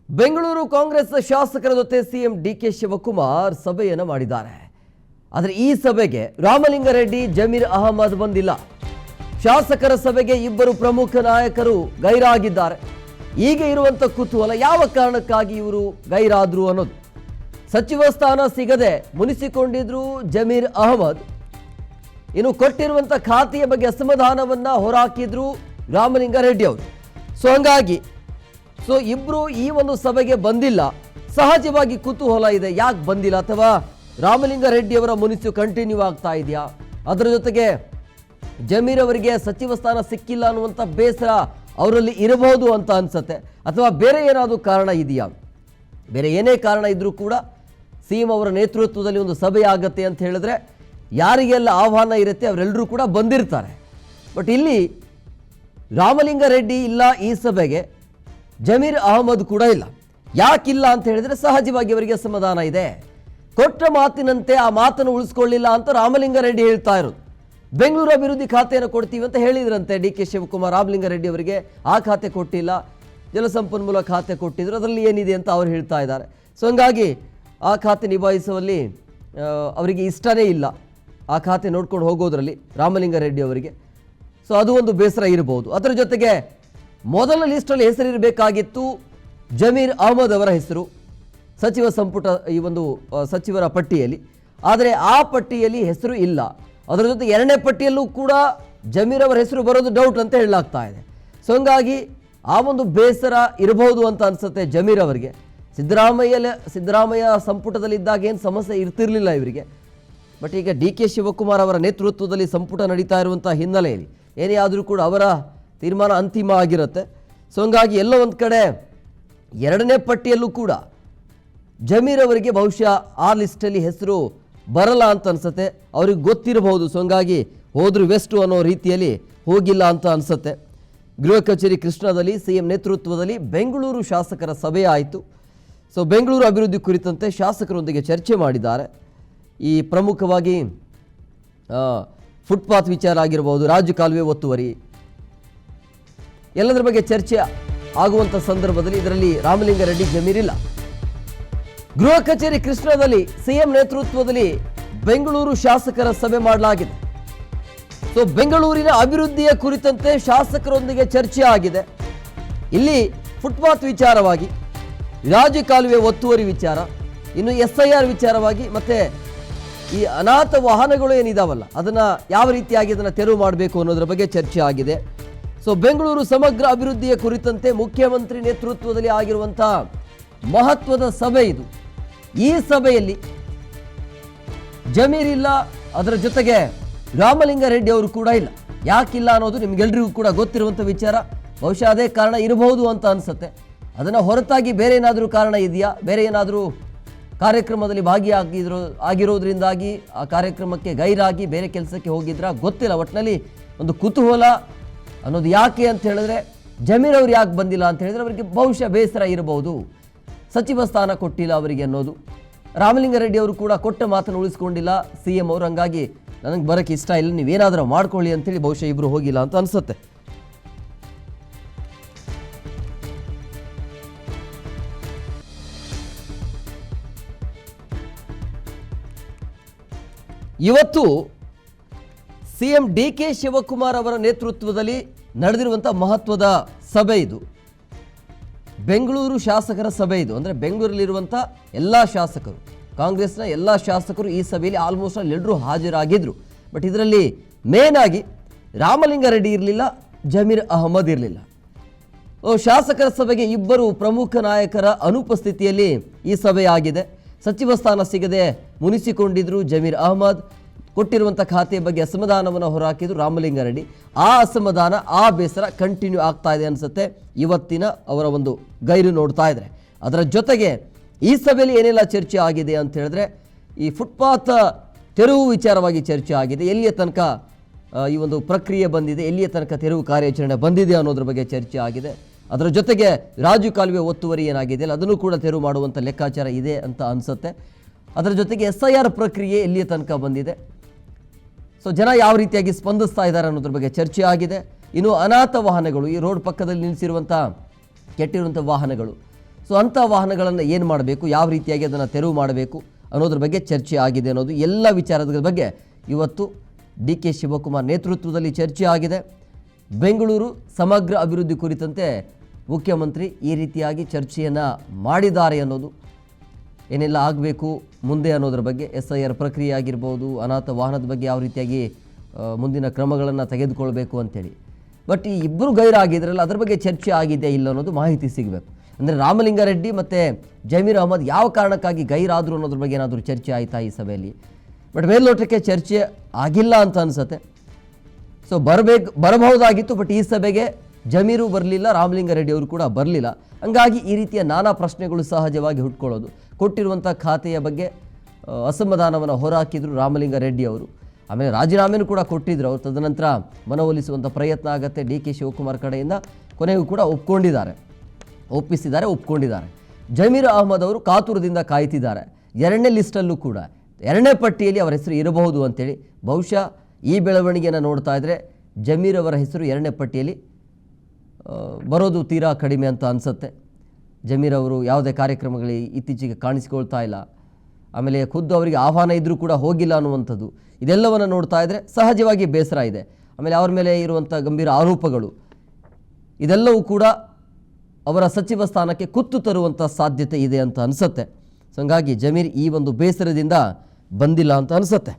ಬೆಂಗಳೂರು ಕಾಂಗ್ರೆಸ್ ಶಾಸಕರ ಜೊತೆ CM DK Shivakumar ಸಭೆಯನ್ನು ಮಾಡಿದ್ದಾರೆ. ಆದರೆ ಈ ಸಭೆಗೆ ರಾಮಲಿಂಗಾರೆಡ್ಡಿ, ಜಮೀರ್ ಅಹಮದ್ ಬಂದಿಲ್ಲ. ಶಾಸಕರ ಸಭೆಗೆ ಇಬ್ಬರು ಪ್ರಮುಖ ನಾಯಕರು ಗೈರಾಗಿದ್ದಾರೆ. ಈಗ ಇರುವಂತ ಕುತೂಹಲ ಯಾವ ಕಾರಣಕ್ಕಾಗಿ ಇವರು ಗೈರಾದ್ರು ಅನ್ನೋದು. ಸಚಿವ ಸ್ಥಾನ ಸಿಗದೆ ಮುನಿಸಿಕೊಂಡಿದ್ರು ಜಮೀರ್ ಅಹಮದ್. ಇನ್ನು ಕೊಟ್ಟಿರುವಂತ ಖಾತೆಯ ಬಗ್ಗೆ ಅಸಮಾಧಾನವನ್ನ ಹೊರಹಾಕಿದ್ರು ರಾಮಲಿಂಗಾರೆಡ್ಡಿ ಅವರು. ಹಂಗಾಗಿ ಇಬ್ರು ಈ ಒಂದು ಸಭೆಗೆ ಬಂದಿಲ್ಲ. ಸಹಜವಾಗಿ ಕುತೂಹಲ ಇದೆ, ಯಾಕೆ ಬಂದಿಲ್ಲ, ಅಥವಾ ರಾಮಲಿಂಗಾರೆಡ್ಡಿ ಅವರ ಮುನಿಸು ಕಂಟಿನ್ಯೂ ಆಗ್ತಾ ಇದೆಯಾ, ಅದರ ಜೊತೆಗೆ ಜಮೀರ್ ಅವರಿಗೆ ಸಚಿವ ಸ್ಥಾನ ಸಿಕ್ಕಿಲ್ಲ ಅನ್ನುವಂಥ ಬೇಸರ ಅವರಲ್ಲಿ ಇರಬಹುದು ಅಂತ ಅನ್ಸುತ್ತೆ, ಅಥವಾ ಬೇರೆ ಏನಾದರೂ ಕಾರಣ ಇದೆಯಾ? ಬೇರೆ ಏನೇ ಕಾರಣ ಇದ್ರೂ ಕೂಡ ಸಿಎಂ ಅವರ ನೇತೃತ್ವದಲ್ಲಿ ಒಂದು ಸಭೆ ಆಗತ್ತೆ ಅಂತ ಹೇಳಿದ್ರೆ ಯಾರಿಗೆಲ್ಲ ಆಹ್ವಾನ ಇರುತ್ತೆ ಅವರೆಲ್ಲರೂ ಕೂಡ ಬಂದಿರ್ತಾರೆ. ಬಟ್ ಇಲ್ಲಿ ರಾಮಲಿಂಗಾರೆಡ್ಡಿ ಇಲ್ಲ ಈ ಸಭೆಗೆ, ಜಮೀರ್ ಅಹಮದ್ ಕೂಡ ಇಲ್ಲ. ಯಾಕಿಲ್ಲ ಅಂತ ಹೇಳಿದ್ರೆ ಸಹಜವಾಗಿ ಅವರಿಗೆ ಅಸಮಾಧಾನ ಇದೆ. ಕೊಟ್ಟ ಮಾತಿನಂತೆ ಆ ಮಾತನ್ನು ಉಳಿಸ್ಕೊಳ್ಳಿಲ್ಲ ಅಂತ ರಾಮಲಿಂಗಾರೆಡ್ಡಿ ಹೇಳ್ತಾ ಇರೋದು. ಬೆಂಗಳೂರು ಅಭಿವೃದ್ಧಿ ಖಾತೆಯನ್ನು ಕೊಡ್ತೀವಿ ಅಂತ ಹೇಳಿದ್ರಂತೆ ಡಿ ಕೆ ಶಿವಕುಮಾರ್. ರಾಮಲಿಂಗಾರೆಡ್ಡಿ ಅವರಿಗೆ ಆ ಖಾತೆ ಕೊಟ್ಟಿಲ್ಲ, ಜಲಸಂಪನ್ಮೂಲ ಖಾತೆ ಕೊಟ್ಟಿದ್ರು, ಅದರಲ್ಲಿ ಏನಿದೆ ಅಂತ ಅವ್ರು ಹೇಳ್ತಾ ಇದ್ದಾರೆ. ಹಂಗಾಗಿ ಆ ಖಾತೆ ನಿಭಾಯಿಸುವಲ್ಲಿ ಅವರಿಗೆ ಇಷ್ಟನೇ ಇಲ್ಲ, ಆ ಖಾತೆ ನೋಡ್ಕೊಂಡು ಹೋಗೋದ್ರಲ್ಲಿ ರಾಮಲಿಂಗಾರೆಡ್ಡಿ ಅವರಿಗೆ. ಅದು ಒಂದು ಬೇಸರ ಇರಬಹುದು. ಅದರ ಜೊತೆಗೆ ಮೊದಲ ಲಿಸ್ಟಲ್ಲಿ ಹೆಸರಿರಬೇಕಾಗಿತ್ತು ಜಮೀರ್ ಅಹಮದ್ ಅವರ ಹೆಸರು ಸಚಿವ ಸಂಪುಟ ಈ ಒಂದು ಸಚಿವರ ಪಟ್ಟಿಯಲ್ಲಿ. ಆದರೆ ಆ ಪಟ್ಟಿಯಲ್ಲಿ ಹೆಸರು ಇಲ್ಲ. ಅದರ ಜೊತೆ ಎರಡನೇ ಪಟ್ಟಿಯಲ್ಲೂ ಕೂಡ ಜಮೀರ್ ಅವರ ಹೆಸರು ಬರೋದು ಡೌಟ್ ಅಂತ ಹೇಳಲಾಗ್ತಾ ಇದೆ. ಹಂಗಾಗಿ ಆ ಒಂದು ಬೇಸರ ಇರಬಹುದು ಅಂತ ಅನಿಸುತ್ತೆ ಜಮೀರ್ ಅವರಿಗೆ. ಸಿದ್ದರಾಮಯ್ಯ ಸಂಪುಟದಲ್ಲಿದ್ದಾಗ ಏನು ಸಮಸ್ಯೆ ಇರ್ತಿರ್ಲಿಲ್ಲ ಇವರಿಗೆ. ಬಟ್ ಈಗ ಡಿ ಕೆ ಶಿವಕುಮಾರ್ ಅವರ ನೇತೃತ್ವದಲ್ಲಿ ಸಂಪುಟ ನಡೀತಾ ಇರುವಂಥ ಹಿನ್ನೆಲೆಯಲ್ಲಿ ಏನೇ ಆದರೂ ಕೂಡ ಅವರ ತೀರ್ಮಾನ ಅಂತಿಮ ಆಗಿರುತ್ತೆ. ಹಂಗಾಗಿ ಎಲ್ಲೋ ಒಂದು ಕಡೆ ಎರಡನೇ ಪಟ್ಟಿಯಲ್ಲೂ ಕೂಡ ಜಮೀರ್ ಅವರಿಗೆ ಬಹುಶಃ ಆ ಲಿಸ್ಟಲ್ಲಿ ಹೆಸರು ಬರಲ್ಲ ಅಂತ ಅನ್ಸುತ್ತೆ. ಅವ್ರಿಗೆ ಗೊತ್ತಿರಬಹುದು. ಹಂಗಾಗಿ ಹೋದ್ರು ವೆಸ್ಟು ಅನ್ನೋ ರೀತಿಯಲ್ಲಿ ಹೋಗಿಲ್ಲ ಅಂತ ಅನ್ಸುತ್ತೆ. ಗೃಹ ಕಚೇರಿ ಕೃಷ್ಣದಲ್ಲಿ ಸಿಎಂ ನೇತೃತ್ವದಲ್ಲಿ ಬೆಂಗಳೂರು ಶಾಸಕರ ಸಭೆ ಆಯಿತು. ಬೆಂಗಳೂರು ಅಭಿವೃದ್ಧಿ ಕುರಿತಂತೆ ಶಾಸಕರೊಂದಿಗೆ ಚರ್ಚೆ ಮಾಡಿದ್ದಾರೆ. ಈ ಪ್ರಮುಖವಾಗಿ ಫುಟ್ಪಾತ್ ವಿಚಾರ ಆಗಿರಬಹುದು, ರಾಜ್ಯ ಕಾಲುವೆ ಒತ್ತುವರಿ, ಎಲ್ಲದರ ಬಗ್ಗೆ ಚರ್ಚೆ ಆಗುವಂಥ ಸಂದರ್ಭದಲ್ಲಿ ಇದರಲ್ಲಿ ರಾಮಲಿಂಗಾರೆಡ್ಡಿ, ಜಮೀರ್ ಇಲ್ಲ. ಗೃಹ ಕಚೇರಿ ಕೃಷ್ಣದಲ್ಲಿ ಸಿಎಂ ನೇತೃತ್ವದಲ್ಲಿ ಬೆಂಗಳೂರು ಶಾಸಕರ ಸಭೆ ಮಾಡಲಾಗಿದೆ. ಬೆಂಗಳೂರಿನ ಅಭಿವೃದ್ಧಿಯ ಕುರಿತಂತೆ ಶಾಸಕರೊಂದಿಗೆ ಚರ್ಚೆ ಆಗಿದೆ. ಇಲ್ಲಿ ಫುಟ್ಪಾತ್ ವಿಚಾರವಾಗಿ, ರಾಜ್ಯ ಕಾಲುವೆ ಒತ್ತುವರಿ ವಿಚಾರ, ಇನ್ನು SIR ವಿಚಾರವಾಗಿ, ಮತ್ತೆ ಈ ಅನಾಥ ವಾಹನಗಳು ಏನಿದಾವಲ್ಲ ಅದನ್ನ ಯಾವ ರೀತಿಯಾಗಿ ಅದನ್ನು ತೆರವು ಮಾಡಬೇಕು ಅನ್ನೋದ್ರ ಬಗ್ಗೆ ಚರ್ಚೆ ಆಗಿದೆ. ಬೆಂಗಳೂರು ಸಮಗ್ರ ಅಭಿವೃದ್ಧಿಯ ಕುರಿತಂತೆ ಮುಖ್ಯಮಂತ್ರಿ ನೇತೃತ್ವದಲ್ಲಿ ಆಗಿರುವಂತಹ ಮಹತ್ವದ ಸಭೆ ಇದು. ಈ ಸಭೆಯಲ್ಲಿ ಜಮೀರ್ ಇಲ್ಲ, ಅದರ ಜೊತೆಗೆ ರಾಮಲಿಂಗಾರೆಡ್ಡಿ ಅವರು ಕೂಡ ಇಲ್ಲ. ಯಾಕಿಲ್ಲ ಅನ್ನೋದು ನಿಮ್ಗೆಲ್ರಿಗೂ ಕೂಡ ಗೊತ್ತಿರುವಂಥ ವಿಚಾರ. ಬಹುಶಃ ಅದೇ ಕಾರಣ ಇರಬಹುದು ಅಂತ ಅನ್ಸುತ್ತೆ. ಅದನ್ನು ಹೊರತಾಗಿ ಬೇರೆ ಏನಾದರೂ ಕಾರಣ ಇದೆಯಾ, ಬೇರೆ ಏನಾದರೂ ಕಾರ್ಯಕ್ರಮದಲ್ಲಿ ಆಗಿರೋದ್ರಿಂದಾಗಿ ಆ ಕಾರ್ಯಕ್ರಮಕ್ಕೆ ಗೈರಾಗಿ ಬೇರೆ ಕೆಲಸಕ್ಕೆ ಹೋಗಿದ್ರಾ ಗೊತ್ತಿಲ್ಲ. ಒಟ್ಟಿನಲ್ಲಿ ಒಂದು ಕುತೂಹಲ ಅನ್ನೋದು ಯಾಕೆ ಅಂತ ಹೇಳಿದ್ರೆ, ಜಮೀರ್ ಅವ್ರು ಯಾಕೆ ಬಂದಿಲ್ಲ ಅಂತ ಹೇಳಿದ್ರೆ ಅವರಿಗೆ ಬಹುಶಃ ಬೇಸರ ಇರಬಹುದು, ಸಚಿವ ಸ್ಥಾನ ಕೊಟ್ಟಿಲ್ಲ ಅವರಿಗೆ ಅನ್ನೋದು. ರಾಮಲಿಂಗಾರೆಡ್ಡಿ ಅವರು ಕೂಡ ಕೊಟ್ಟ ಮಾತನ್ನು ಉಳಿಸ್ಕೊಂಡಿಲ್ಲ ಸಿಎಂ ಅವರು. ಹಂಗಾಗಿ ನನಗೆ ಬರೋಕ್ಕೆ ಇಷ್ಟ ಇಲ್ಲ, ನೀವೇನಾದರೂ ಮಾಡ್ಕೊಳ್ಳಿ ಅಂತೇಳಿ ಬಹುಶಃ ಇಬ್ಬರು ಹೋಗಿಲ್ಲ ಅಂತ ಅನಿಸುತ್ತೆ. ಇವತ್ತು ಸಿಎಂ ಡಿ ಕೆ ಶಿವಕುಮಾರ್ ಅವರ ನೇತೃತ್ವದಲ್ಲಿ ನಡೆದಿರುವಂಥ ಮಹತ್ವದ ಸಭೆ ಇದು. ಬೆಂಗಳೂರು ಶಾಸಕರ ಸಭೆ ಇದು. ಅಂದರೆ ಬೆಂಗಳೂರಲ್ಲಿರುವಂಥ ಎಲ್ಲ ಶಾಸಕರು, ಕಾಂಗ್ರೆಸ್ನ ಎಲ್ಲ ಶಾಸಕರು ಈ ಸಭೆಯಲ್ಲಿ ಆಲ್ಮೋಸ್ಟ್ ಎಲ್ಲರೂ ಹಾಜರಾಗಿದ್ದರು. ಬಟ್ ಇದರಲ್ಲಿ ಮೇನ್ ಆಗಿ ರಾಮಲಿಂಗಾರೆಡ್ಡಿ ಇರಲಿಲ್ಲ, ಜಮೀರ್ ಅಹಮದ್ ಇರಲಿಲ್ಲ. ಶಾಸಕರ ಸಭೆಗೆ ಇಬ್ಬರು ಪ್ರಮುಖ ನಾಯಕರ ಅನುಪಸ್ಥಿತಿಯಲ್ಲಿ ಈ ಸಭೆ ಆಗಿದೆ. ಸಚಿವ ಸ್ಥಾನ ಸಿಗದೆ ಮುನಿಸಿಕೊಂಡಿದ್ರು ಜಮೀರ್ ಅಹಮದ್. ಕೊಟ್ಟಿರುವಂಥ ಖಾತೆಯ ಬಗ್ಗೆ ಅಸಮಾಧಾನವನ್ನು ಹೊರಹಾಕಿದ್ರು ರಾಮಲಿಂಗಾರೆಡ್ಡಿ. ಆ ಅಸಮಾಧಾನ, ಆ ಬೇಸರ ಕಂಟಿನ್ಯೂ ಆಗ್ತಾ ಇದೆ ಅನಿಸುತ್ತೆ ಇವತ್ತಿನ ಅವರ ಒಂದು ಗೈರು ನೋಡ್ತಾ ಇದ್ರೆ. ಅದರ ಜೊತೆಗೆ ಈ ಸಭೆಯಲ್ಲಿ ಏನೆಲ್ಲ ಚರ್ಚೆ ಆಗಿದೆ ಅಂತ ಹೇಳಿದ್ರೆ, ಈ ಫುಟ್ಪಾತ್ ತೆರವು ವಿಚಾರವಾಗಿ ಚರ್ಚೆ ಆಗಿದೆ. ಎಲ್ಲಿಯ ತನಕ ಈ ಒಂದು ಪ್ರಕ್ರಿಯೆ ಬಂದಿದೆ, ಎಲ್ಲಿಯ ತನಕ ತೆರವು ಕಾರ್ಯಾಚರಣೆ ಬಂದಿದೆ ಅನ್ನೋದ್ರ ಬಗ್ಗೆ ಚರ್ಚೆ ಆಗಿದೆ. ಅದರ ಜೊತೆಗೆ ರಾಜ್ಯ ಕಾಲುವೆ ಒತ್ತುವರಿ ಏನಾಗಿದೆ ಅಲ್ಲ ಅದನ್ನು ಕೂಡ ತೆರವು ಮಾಡುವಂಥ ಲೆಕ್ಕಾಚಾರ ಇದೆ ಅಂತ ಅನಿಸುತ್ತೆ. ಅದರ ಜೊತೆಗೆ SIR ಪ್ರಕ್ರಿಯೆ ಎಲ್ಲಿಯ ತನಕ ಬಂದಿದೆ, ಜನ ಯಾವ ರೀತಿಯಾಗಿ ಸ್ಪಂದಿಸ್ತಾ ಇದ್ದಾರೆ ಅನ್ನೋದ್ರ ಬಗ್ಗೆ ಚರ್ಚೆ ಆಗಿದೆ. ಇನ್ನು ಅನಾಥ ವಾಹನಗಳು, ಈ ರೋಡ್ ಪಕ್ಕದಲ್ಲಿ ನಿಲ್ಲಿಸಿರುವಂಥ ಕೆಟ್ಟಿರುವಂಥ ವಾಹನಗಳು, ಸೊ ಅಂಥ ವಾಹನಗಳನ್ನು ಏನು ಮಾಡಬೇಕು, ಯಾವ ರೀತಿಯಾಗಿ ಅದನ್ನು ತೆರವು ಮಾಡಬೇಕು ಅನ್ನೋದ್ರ ಬಗ್ಗೆ ಚರ್ಚೆ ಆಗಿದೆ ಅನ್ನೋದು ಎಲ್ಲ ವಿಚಾರದ ಬಗ್ಗೆ ಇವತ್ತು ಡಿ ಕೆ ಶಿವಕುಮಾರ್ ನೇತೃತ್ವದಲ್ಲಿ ಚರ್ಚೆ ಆಗಿದೆ. ಬೆಂಗಳೂರು ಸಮಗ್ರ ಅಭಿವೃದ್ಧಿ ಕುರಿತಂತೆ ಮುಖ್ಯಮಂತ್ರಿ ಈ ರೀತಿಯಾಗಿ ಚರ್ಚೆಯನ್ನು ಮಾಡಿದ್ದಾರೆ ಅನ್ನೋದು, ಏನೆಲ್ಲ ಆಗಬೇಕು ಮುಂದೆ ಅನ್ನೋದ್ರ ಬಗ್ಗೆ, SIR ಪ್ರಕ್ರಿಯೆ ಆಗಿರ್ಬೋದು, ಅನಾಥ ವಾಹನದ ಬಗ್ಗೆ ಯಾವ ರೀತಿಯಾಗಿ ಮುಂದಿನ ಕ್ರಮಗಳನ್ನು ತೆಗೆದುಕೊಳ್ಬೇಕು ಅಂತೇಳಿ. ಬಟ್ ಈ ಇಬ್ಬರು ಗೈರಾಗಿದ್ರಲ್ಲ, ಅದ್ರ ಬಗ್ಗೆ ಚರ್ಚೆ ಆಗಿದೆ ಇಲ್ಲ ಅನ್ನೋದು ಮಾಹಿತಿ ಸಿಗಬೇಕು. ಅಂದರೆ ರಾಮಲಿಂಗಾರೆಡ್ಡಿ ಮತ್ತು ಜಮೀರ್ ಅಹಮದ್ ಯಾವ ಕಾರಣಕ್ಕಾಗಿ ಗೈರಾದರು ಅನ್ನೋದ್ರ ಬಗ್ಗೆ ಏನಾದರೂ ಚರ್ಚೆ ಆಯಿತಾ ಈ ಸಭೆಯಲ್ಲಿ? ಬಟ್ ಮೇಲ್ನೋಟಕ್ಕೆ ಚರ್ಚೆ ಆಗಿಲ್ಲ ಅಂತ ಅನಿಸುತ್ತೆ. ಸೊ ಬರಬಹುದಾಗಿತ್ತು, ಬಟ್ ಈ ಸಭೆಗೆ ಜಮೀರು ಬರಲಿಲ್ಲ, ರಾಮಲಿಂಗಾರೆಡ್ಡಿ ಅವರು ಕೂಡ ಬರಲಿಲ್ಲ. ಹಂಗಾಗಿ ಈ ರೀತಿಯ ನಾನಾ ಪ್ರಶ್ನೆಗಳು ಸಹಜವಾಗಿ ಹುಟ್ಕೊಳ್ಳೋದು. ಕೊಟ್ಟಿರುವಂಥ ಖಾತೆಯ ಬಗ್ಗೆ ಅಸಮಾಧಾನವನ್ನು ಹೊರಹಾಕಿದ್ರು ರಾಮಲಿಂಗಾರೆಡ್ಡಿ ಅವರು. ಆಮೇಲೆ ರಾಜೀನಾಮೆನೂ ಕೂಡ ಕೊಟ್ಟಿದ್ರು ಅವರು. ತದನಂತರ ಮನವೊಲಿಸುವಂಥ ಪ್ರಯತ್ನ ಆಗುತ್ತೆ ಡಿ ಕೆ ಶಿವಕುಮಾರ್ ಕಡೆಯಿಂದ. ಕೊನೆಗೂ ಕೂಡ ಒಪ್ಕೊಂಡಿದ್ದಾರೆ. ಜಮೀರ್ ಅಹಮದ್ ಅವರು ಕಾತುರದಿಂದ ಕಾಯ್ತಿದ್ದಾರೆ. 2ನೇ ಲಿಸ್ಟಲ್ಲೂ ಕೂಡ 2ನೇ ಪಟ್ಟಿಯಲ್ಲಿ ಅವರ ಹೆಸರು ಇರಬಹುದು ಅಂತೇಳಿ. ಬಹುಶಃ ಈ ಬೆಳವಣಿಗೆಯನ್ನು ನೋಡ್ತಾ ಇದ್ದರೆ ಜಮೀರ್ ಅವರ ಹೆಸರು 2ನೇ ಪಟ್ಟಿಯಲ್ಲಿ ಬರೋದು ತೀರಾ ಕಡಿಮೆ ಅಂತ ಅನಿಸುತ್ತೆ. ಜಮೀರ್ ಅವರು ಯಾವುದೇ ಕಾರ್ಯಕ್ರಮಗಳಿಗೆ ಇತ್ತೀಚೆಗೆ ಕಾಣಿಸಿಕೊಳ್ತಾ ಇಲ್ಲ. ಆಮೇಲೆ ಖುದ್ದು ಅವರಿಗೆ ಆಹ್ವಾನ ಇದ್ದರೂ ಕೂಡ ಹೋಗಿಲ್ಲ ಅನ್ನುವಂಥದ್ದು, ಇದೆಲ್ಲವನ್ನು ನೋಡ್ತಾ ಇದ್ದರೆ ಸಹಜವಾಗಿ ಬೇಸರ ಇದೆ. ಆಮೇಲೆ ಅವ್ರ ಮೇಲೆ ಇರುವಂಥ ಗಂಭೀರ ಆರೋಪಗಳು ಇದೆಲ್ಲವೂ ಕೂಡ ಅವರ ಸಚಿವ ಸ್ಥಾನಕ್ಕೆ ಕುತ್ತು ತರುವಂಥ ಸಾಧ್ಯತೆ ಇದೆ ಅಂತ ಅನಿಸುತ್ತೆ. ಸೊ ಹಂಗಾಗಿ ಜಮೀರ್ ಈ ಒಂದು ಬೇಸರದಿಂದ ಬಂದಿಲ್ಲ ಅಂತ ಅನಿಸುತ್ತೆ.